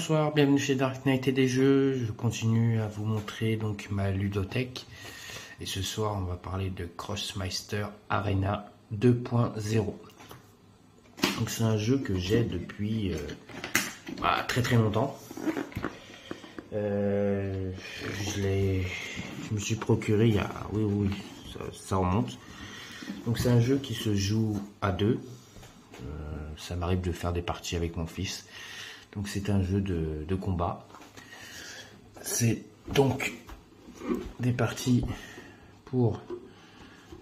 bonsoir, bienvenue chez Dark Knight et des jeux. Je continue à vous montrer donc ma ludothèque. Et ce soir, on va parler de Crossmeister Arena 2.0. Donc c'est un jeu que j'ai depuis très très longtemps. Je me suis procuré il y a... Oui, ça remonte. Donc c'est un jeu qui se joue à deux. Ça m'arrive de faire des parties avec mon fils. Donc c'est un jeu de combat. C'est donc des parties pour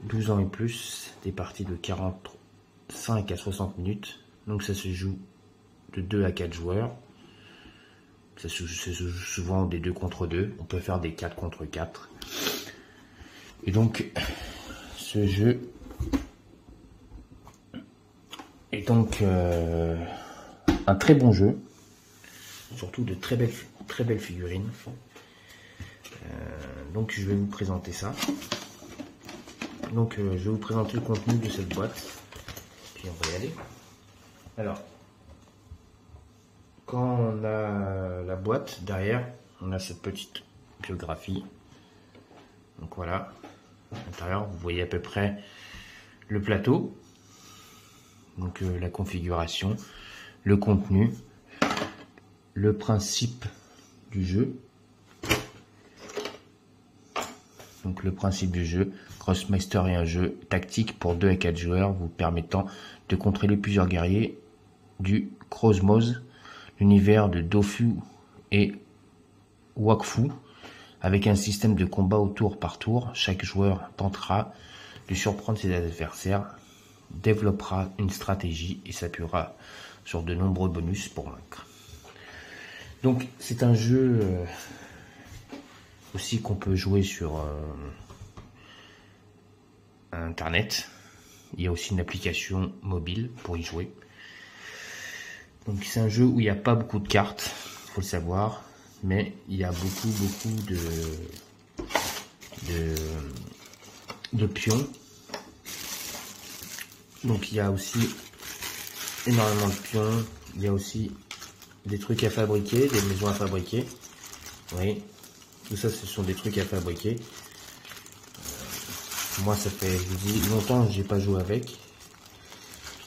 12 ans et plus, des parties de 45 à 60 minutes. Donc ça se joue de 2 à 4 joueurs. Ça se joue souvent des 2 contre 2. On peut faire des 4 contre 4. Et donc ce jeu est donc un très bon jeu. Surtout de très belles figurines. Donc je vais vous présenter ça. Donc je vais vous présenter le contenu de cette boîte. Puis on va y aller. Alors, quand on a la boîte derrière, on a cette petite biographie. Donc voilà. À l'intérieur, vous voyez à peu près le plateau. Donc la configuration, le contenu, le principe du jeu. Donc le principe du jeu, Crossmeister est un jeu tactique pour 2 à 4 joueurs vous permettant de contrôler plusieurs guerriers du Cosmos, l'univers de Dofus et Wakfu, avec un système de combat au tour par tour. Chaque joueur tentera de surprendre ses adversaires, développera une stratégie et s'appuiera sur de nombreux bonus pour vaincre. Donc c'est un jeu aussi qu'on peut jouer sur internet. Il y a aussi une application mobile pour y jouer. Donc c'est un jeu où il n'y a pas beaucoup de cartes, faut le savoir, mais il y a beaucoup de pions. Donc il y a aussi énormément de pions. Il y a aussi des trucs à fabriquer, des maisons à fabriquer. Oui, tout ça ce sont des trucs à fabriquer. Moi ça fait, je vous dis, longtemps que j'ai pas joué avec.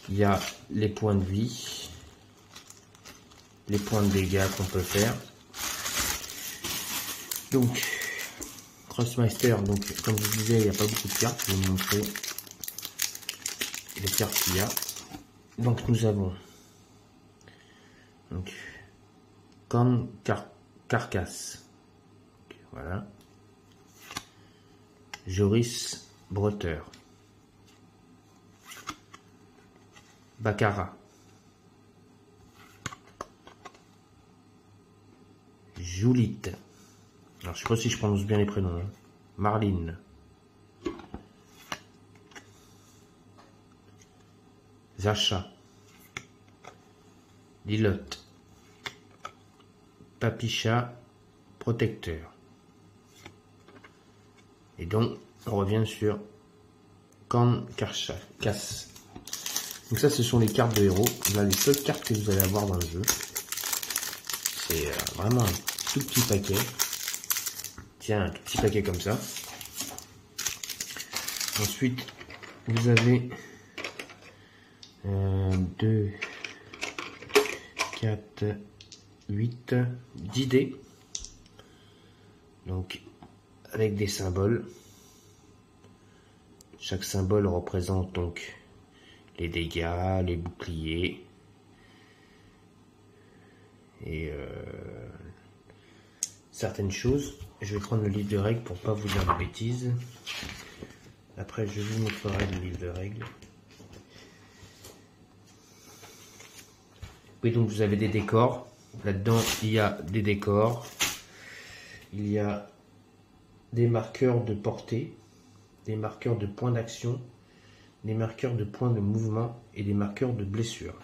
Il y a les points de vie, les points de dégâts qu'on peut faire. Donc Crossmeister, donc comme je vous disais, il n'y a pas beaucoup de cartes. Je vais vous montrer les cartes qu'il y a. Donc nous avons donc comme carcasse, voilà, Joris Breter, Baccarat, Joulite, alors je sais pas si je prononce bien les prénoms, hein. Marline, Zacha, Lilotte, Papicha, Protecteur. Et donc on revient sur Can Carcasse. Donc ça ce sont les cartes de héros. Voilà les seules cartes que vous allez avoir dans le jeu. C'est vraiment un tout petit paquet. Tiens, un tout petit paquet comme ça. Ensuite vous avez 2, 4, 8, 10 dés. Donc avec des symboles. Chaque symbole représente donc les dégâts, les boucliers et certaines choses. Je vais prendre le livre de règles pour pas vous dire de bêtises. Après je vous montrerai le livre de règles. Oui, donc vous avez des décors. Là-dedans il y a des décors. Il y a des marqueurs de portée, des marqueurs de points d'action, des marqueurs de points de mouvement et des marqueurs de blessure.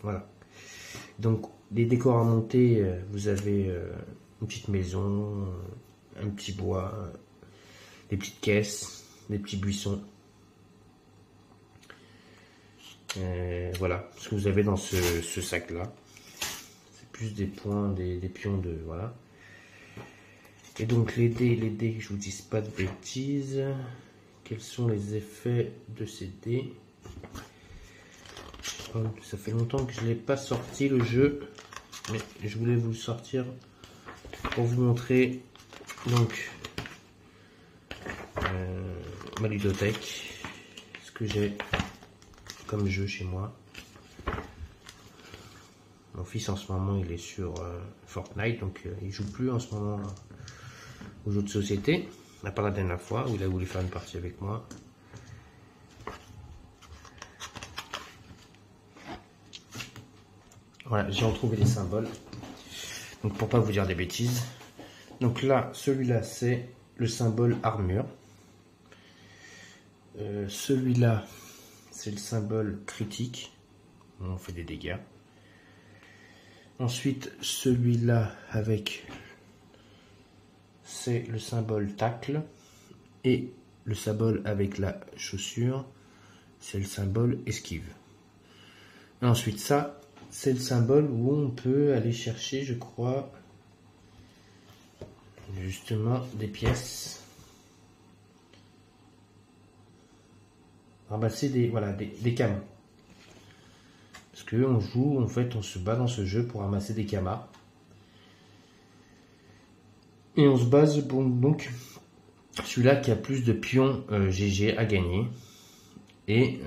Voilà. Donc les décors à monter, vous avez une petite maison, un petit bois, des petites caisses, des petits buissons. Voilà ce que vous avez dans ce sac là. plus des points, des pions de... Voilà. Et donc les dés, je vous dis pas de bêtises. Quels sont les effets de ces dés? Ça fait longtemps que je ne l'ai pas sorti le jeu, mais je voulais vous le sortir pour vous montrer donc ma ludothèque, ce que j'ai comme jeu chez moi. Mon fils en ce moment il est sur Fortnite, donc il joue plus en ce moment aux jeux de société, à part la dernière fois où il a voulu faire une partie avec moi. Voilà, j'ai retrouvé les symboles. Donc pour pas vous dire des bêtises. Donc là, celui-là, c'est le symbole armure. Celui-là, c'est le symbole critique. On fait des dégâts. Ensuite, celui-là avec, c'est le symbole tacle. Et le symbole avec la chaussure, c'est le symbole esquive. Et ensuite, ça, c'est le symbole où on peut aller chercher, je crois, justement des pièces. Ramasser des kamas. Parce que on joue, en fait, on se bat dans ce jeu pour ramasser des kamas. Et on se base, bon, donc, celui-là qui a plus de pions GG à gagner. Et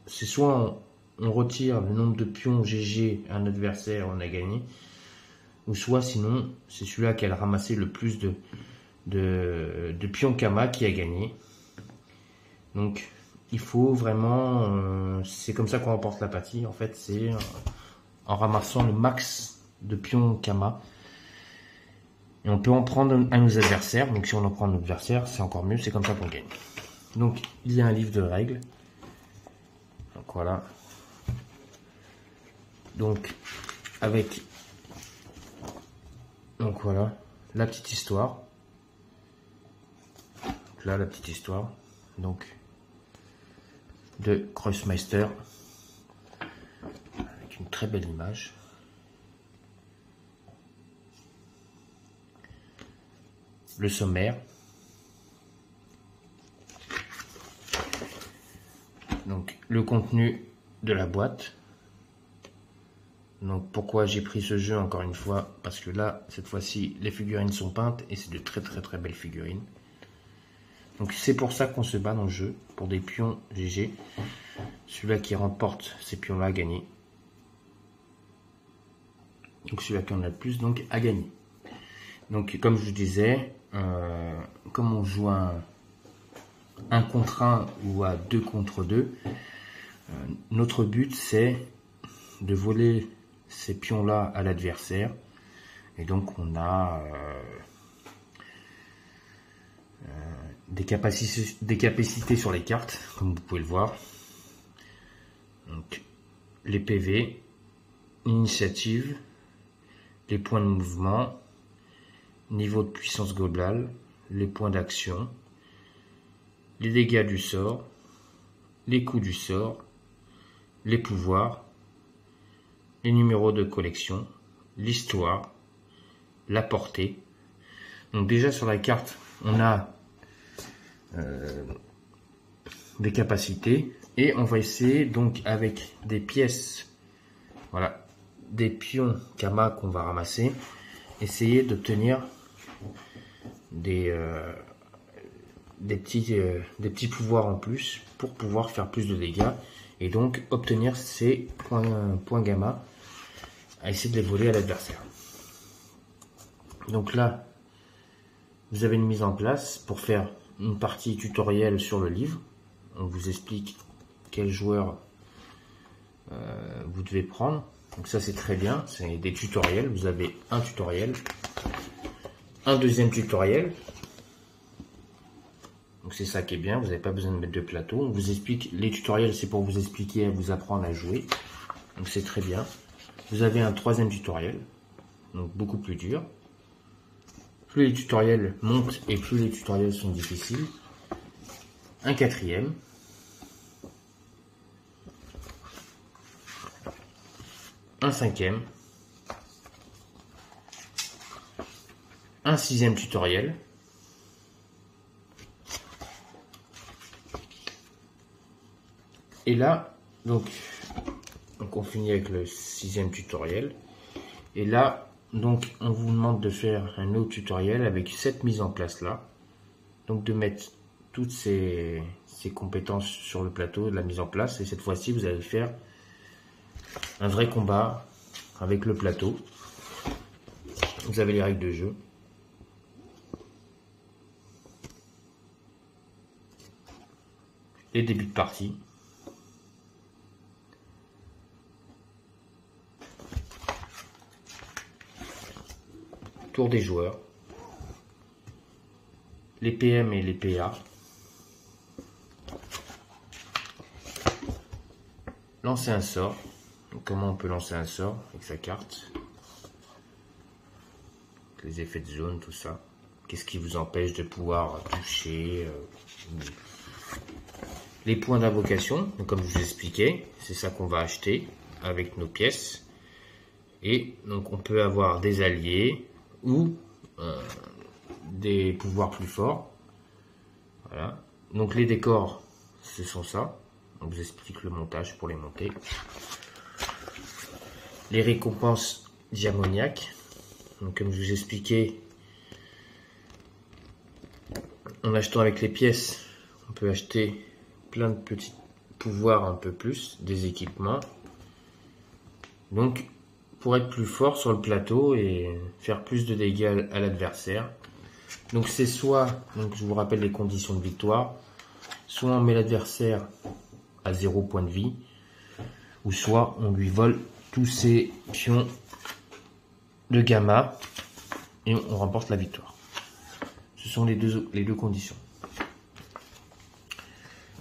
c'est soit on retire le nombre de pions GG à un adversaire, on a gagné. Ou soit sinon, c'est celui-là qui a ramassé le plus de pions Kama qui a gagné. Donc, il faut vraiment... c'est comme ça qu'on remporte la partie. En fait, c'est en ramassant le max de pions Kama. Et on peut en prendre à nos adversaires. Donc, si on en prend à nos adversaires, c'est encore mieux. C'est comme ça qu'on gagne. Donc, il y a un livre de règles. Donc, voilà. Donc, avec... Donc, voilà. La petite histoire. Donc, là, la petite histoire. Donc, de Crossmeister. Avec une très belle image. Le sommaire. Donc, le contenu de la boîte. Donc, pourquoi j'ai pris ce jeu encore une fois? Parce que là, cette fois-ci, les figurines sont peintes et c'est de très belles figurines. Donc, c'est pour ça qu'on se bat dans le jeu, pour des pions GG. Celui-là qui remporte ces pions-là a gagné. Donc, celui-là qui en a le plus, donc, a gagné. Donc, comme je vous disais, comme on joue à 1 contre 1 ou à 2 contre 2, notre but, c'est de voler ces pions-là à l'adversaire. Et donc, on a des capacités sur les cartes, comme vous pouvez le voir. Donc, les PV, l'initiative, les points de mouvement, niveau de puissance globale, les points d'action, les dégâts du sort, les coups du sort, les pouvoirs, les numéros de collection, l'histoire, la portée. Donc déjà sur la carte, on a des capacités et on va essayer donc avec des pièces, voilà, des pions Kama qu'on va ramasser, essayer d'obtenir des petits pouvoirs en plus pour pouvoir faire plus de dégâts et donc obtenir ces points gamma à essayer de les voler à l'adversaire. Donc là, vous avez une mise en place pour faire une partie tutoriel sur le livre. On vous explique quel joueur vous devez prendre. Donc ça c'est très bien, c'est des tutoriels. Vous avez un tutoriel, un deuxième tutoriel. Donc c'est ça qui est bien, vous n'avez pas besoin de mettre de plateau. On vous explique, les tutoriels c'est pour vous expliquer, vous apprendre à jouer. Donc c'est très bien. Vous avez un troisième tutoriel, donc beaucoup plus dur. Plus les tutoriels montent et plus les tutoriels sont difficiles. Un quatrième. Un cinquième. un 6e tutoriel. Et là, donc on finit avec le 6e tutoriel. Et là, donc on vous demande de faire un autre tutoriel avec cette mise en place là. Donc de mettre toutes ces compétences sur le plateau de la mise en place. Et cette fois-ci, vous allez faire un vrai combat avec le plateau. Vous avez les règles de jeu. Les débuts de partie. Tour des joueurs. Les PM et les PA. Lancer un sort. Donc, comment on peut lancer un sort avec sa carte? Les effets de zone, tout ça. Qu'est-ce qui vous empêche de pouvoir toucher les points d'invocation, comme je vous expliquais, c'est ça qu'on va acheter avec nos pièces. Et donc on peut avoir des alliés ou des pouvoirs plus forts. Voilà. Donc les décors, ce sont ça. On vous explique le montage pour les monter. Les récompenses diamoniaques. Donc comme je vous expliquais, en achetant avec les pièces, on peut acheter plein de petits pouvoirs un peu plus, des équipements. Donc pour être plus fort sur le plateau et faire plus de dégâts à l'adversaire. Donc c'est soit, donc je vous rappelle les conditions de victoire, soit on met l'adversaire à 0 point de vie, ou soit on lui vole tous ses pions de gamma et on remporte la victoire. Ce sont les deux conditions.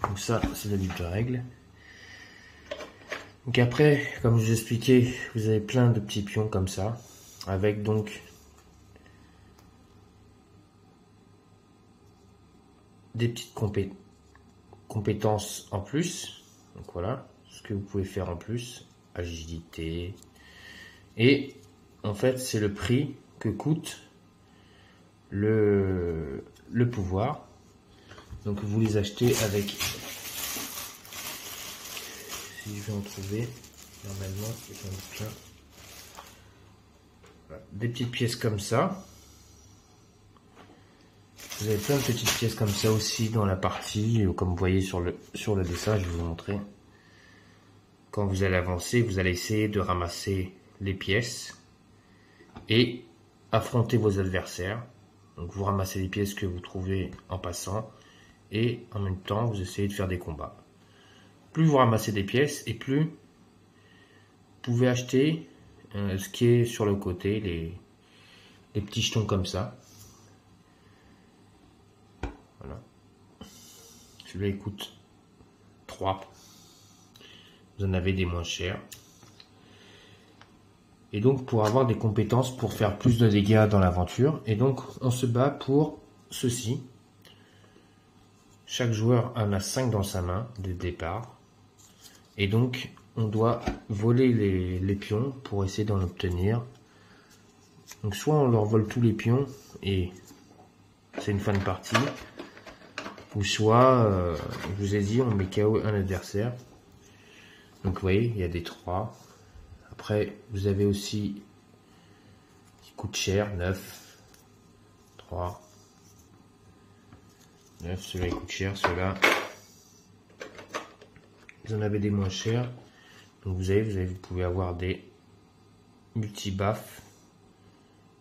Donc ça, c'est la liste de règles. Donc après, comme je vous expliquais, vous avez plein de petits pions comme ça, avec donc des petites compétences en plus. Donc voilà, ce que vous pouvez faire en plus, agilité. Et en fait, c'est le prix que coûte le pouvoir. Donc vous les achetez avec, si je vais en trouver, normalement j'en ai plein. Voilà. Des petites pièces comme ça. Vous avez plein de petites pièces comme ça aussi dans la partie, comme vous voyez sur le dessin, je vais vous montrer. Quand vous allez avancer, vous allez essayer de ramasser les pièces et affronter vos adversaires. Donc vous ramassez les pièces que vous trouvez en passant et en même temps vous essayez de faire des combats. Plus vous ramassez des pièces et plus vous pouvez acheter ce qui est sur le côté, les petits jetons comme ça. Voilà. Celui-là il coûte 3. Vous en avez des moins chers. Et donc pour avoir des compétences pour faire plus de dégâts dans l'aventure. Et donc on se bat pour ceci. Chaque joueur en a 5 dans sa main de départ. Et donc on doit voler les pions pour essayer d'en obtenir. Donc soit on leur vole tous les pions et c'est une fin de partie. Ou soit, je vous ai dit, on met KO un adversaire. Donc vous voyez, il y a des 3. Après, vous avez aussi qui coûte cher, 9, 3, 9, ceux-là ils coûtent cher, ceux-là. Vous en avez des moins chers. Donc vous pouvez avoir des multi-baffes.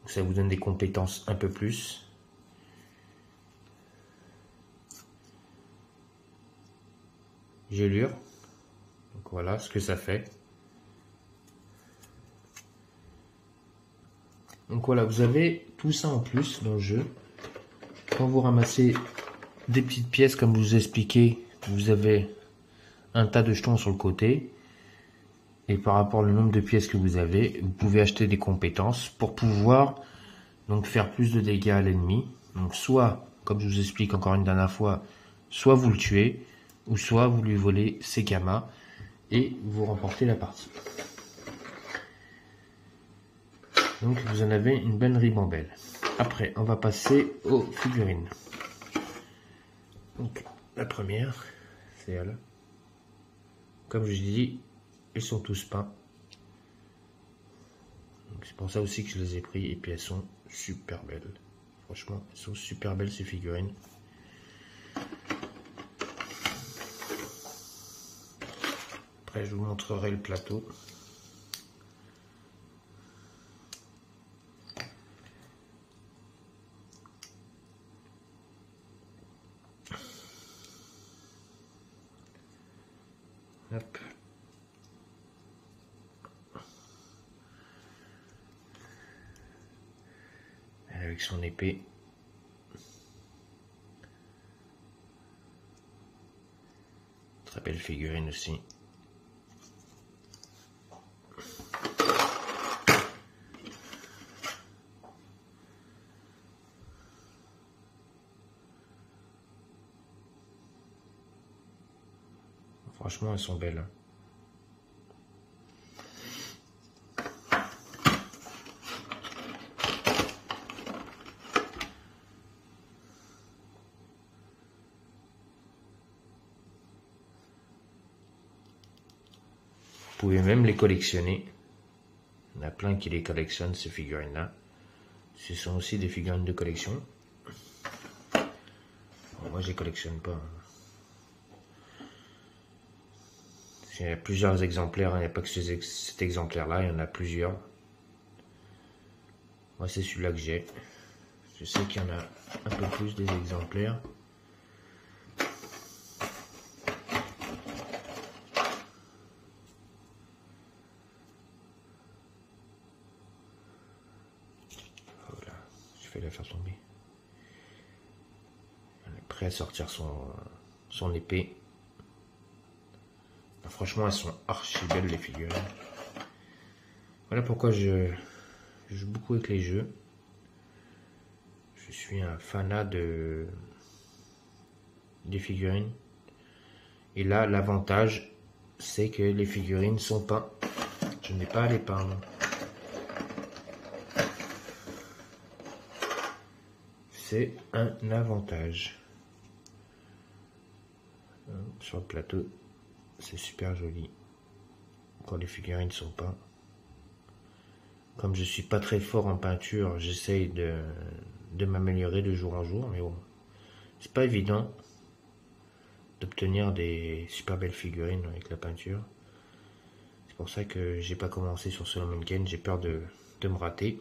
Ça vous donne des compétences un peu plus. Gelure. Donc voilà ce que ça fait. Donc voilà, vous avez tout ça en plus dans le jeu. Quand vous ramassez des petites pièces, comme je vous ai expliqué, vous avez un tas de jetons sur le côté. Et par rapport au nombre de pièces que vous avez, vous pouvez acheter des compétences pour pouvoir donc faire plus de dégâts à l'ennemi. Donc soit, comme je vous explique encore une dernière fois, soit vous le tuez, ou soit vous lui volez ses gammas et vous remportez la partie. Donc vous en avez une bonne ribambelle. Après, on va passer aux figurines. Donc, la première, c'est elle. Comme je dis, ils sont tous peints. C'est pour ça aussi que je les ai pris. Et puis elles sont super belles. Franchement, elles sont super belles ces figurines. Après, je vous montrerai le plateau. Hop. Avec son épée. Très belle figurine aussi. Franchement, elles sont belles. Vous pouvez même les collectionner. Il y en a plein qui les collectionnent, ces figurines-là. Ce sont aussi des figurines de collection. Bon, moi, je les collectionne pas. Il y a plusieurs exemplaires, il n'y a pas que cet exemplaire-là, il y en a plusieurs. Moi, c'est celui-là que j'ai. Je sais qu'il y en a un peu plus des exemplaires. Voilà, je vais la faire tomber. Elle est prête à sortir son épée. Franchement, elles sont archi belles les figurines. Voilà pourquoi je joue beaucoup avec les jeux. Je suis un fanat des figurines. Et là, l'avantage, c'est que les figurines sont peintes. Je n'ai pas à les peindre. C'est un avantage. Sur le plateau, c'est super joli. Quand les figurines sont peintes. Comme je suis pas très fort en peinture, j'essaye de m'améliorer de jour en jour. Mais bon, c'est pas évident d'obtenir des super belles figurines avec la peinture. C'est pour ça que j'ai pas commencé sur Solomon Kane. J'ai peur de me rater.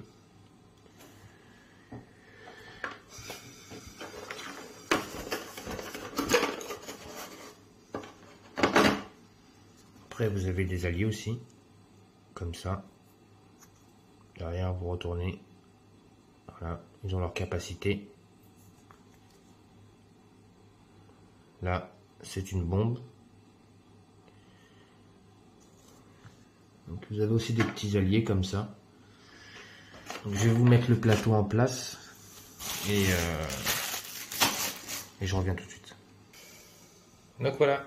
Après, vous avez des alliés aussi, comme ça. Derrière, vous retournez. Voilà, ils ont leur capacité. Là, c'est une bombe. Donc, vous avez aussi des petits alliés comme ça. Donc, je vais vous mettre le plateau en place et je reviens tout de suite. Donc voilà,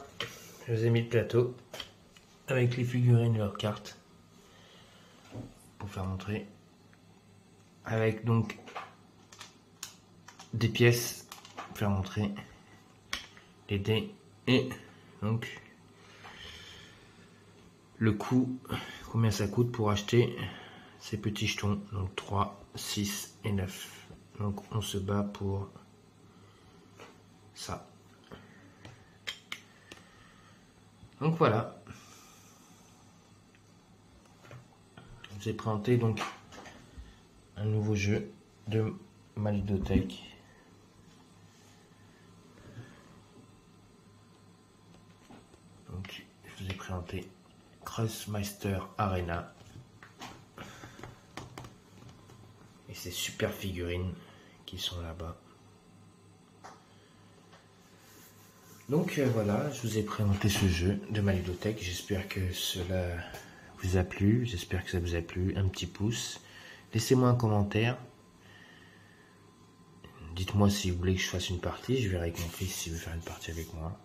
je vous ai mis le plateau avec les figurines et leurs cartes pour faire montrer. Avec donc des pièces pour faire montrer les dés et donc le coût, combien ça coûte pour acheter ces petits jetons, donc 3, 6 et 9. Donc on se bat pour ça. Donc voilà. Je vous ai présenté donc un nouveau jeu de ma ludothèque. Donc je vous ai présenté Crossmeister Arena et ces super figurines qui sont là-bas. Donc voilà, je vous ai présenté ce jeu de ma ludothèque. J'espère que cela vous a plu. J'espère que ça vous a plu. Un petit pouce. Laissez-moi un commentaire. Dites-moi si vous voulez que je fasse une partie. Je verrai avec mon fils s'il veut faire une partie avec moi.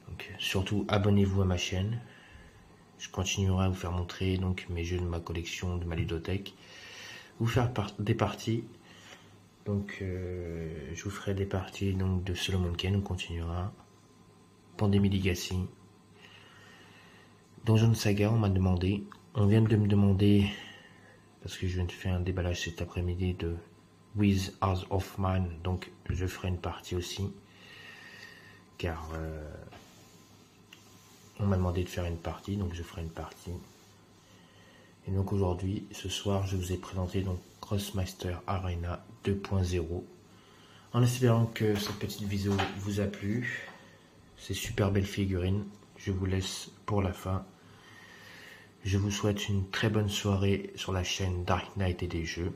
Donc surtout abonnez-vous à ma chaîne. Je continuerai à vous faire montrer donc mes jeux de ma collection, de ma ludothèque. Vous faire des parties. Donc je vous ferai des parties donc, de Solomon Kane, on continuera. Pandemic Legacy. Donjon Saga, on m'a demandé. On vient de me demander, parce que je viens de faire un déballage cet après-midi de With Hours of Man, donc je ferai une partie aussi. Car on m'a demandé de faire une partie, donc je ferai une partie. Et donc aujourd'hui, ce soir, je vous ai présenté donc Crossmaster Arena 2.0. En espérant que cette petite vidéo vous a plu. Ces super belles figurines. Je vous laisse pour la fin. Je vous souhaite une très bonne soirée sur la chaîne Dark Knight et des jeux.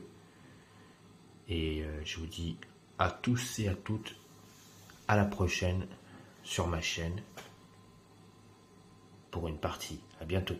Et je vous dis à tous et à toutes à la prochaine sur ma chaîne pour une partie. À bientôt.